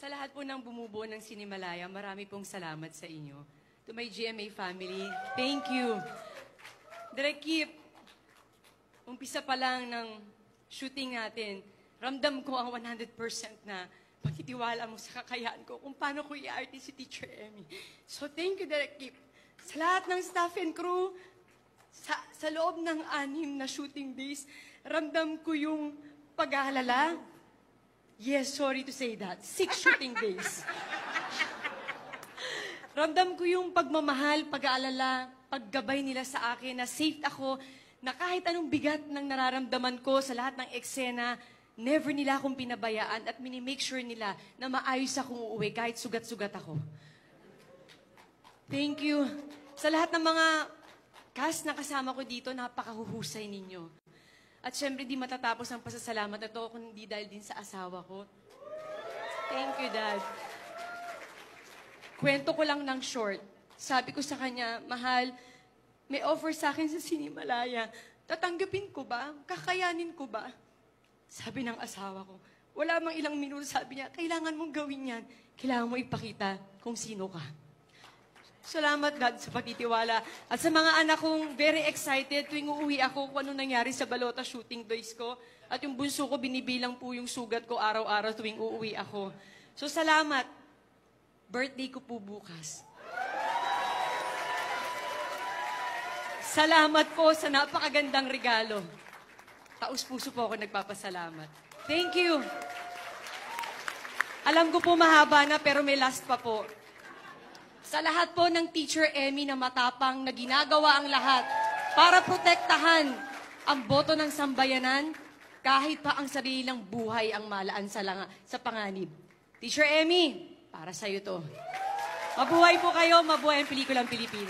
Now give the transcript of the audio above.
Sa lahat po ng bumubuo ng Cinemalaya, marami pong salamat sa inyo. To my GMA family, thank you. Direk Kip, umpisa pa lang ng shooting natin, ramdam ko ang 100% na pagtitiwala mo sa kakayaan ko kung paano ko i-arte si Teacher Emmy. So thank you, Direk Kip. Sa lahat ng staff and crew, sa loob ng 6 na shooting days, ramdam ko yung pag-aalala. Yes, sorry to say that. 6 shooting days. Ramdam ko yung pagmamahal, pag-aalala, paggabay nila sa akin na safe ako, na kahit anong bigat ng nararamdaman ko sa lahat ng eksena, never nila akong pinabayaan at minimake sure nila na maayos akong uuwi kahit sugat-sugat ako. Thank you. Sa lahat ng mga cast na kasama ko dito, napakahuhusay ninyo. At syempre, di matatapos ang pasasalamat na to kung hindi dahil din sa asawa ko. Thank you, Dad. Kwento ko lang ng short. Sabi ko sa kanya, mahal, may offer sa akin sa Cinemalaya. Tatanggapin ko ba? Kakayanin ko ba? Sabi ng asawa ko, wala mang ilang minuto, sabi niya, kailangan mong gawin yan. Kailangan mo ipakita kung sino ka. Salamat, God, sa pagtitiwala. At sa mga anak kong very excited tuwing uuwi ako kung anong nangyari sa balota shooting days ko. At yung bunso ko, binibilang po yung sugat ko araw-araw tuwing uuwi ako. So, salamat. Birthday ko po bukas. Salamat po sa napakagandang regalo. Taus-puso po ako nagpapasalamat. Thank you. Alam ko po mahaba na pero may last pa po. Sa lahat po ng Teacher Emmy na matapang na ginagawa ang lahat para protektahan ang boto ng sambayanan kahit pa ang sariling buhay ang malaan sa panganib. Teacher Emmy, para sa'yo to. Mabuhay po kayo, mabuhay ang pelikulang Pilipino.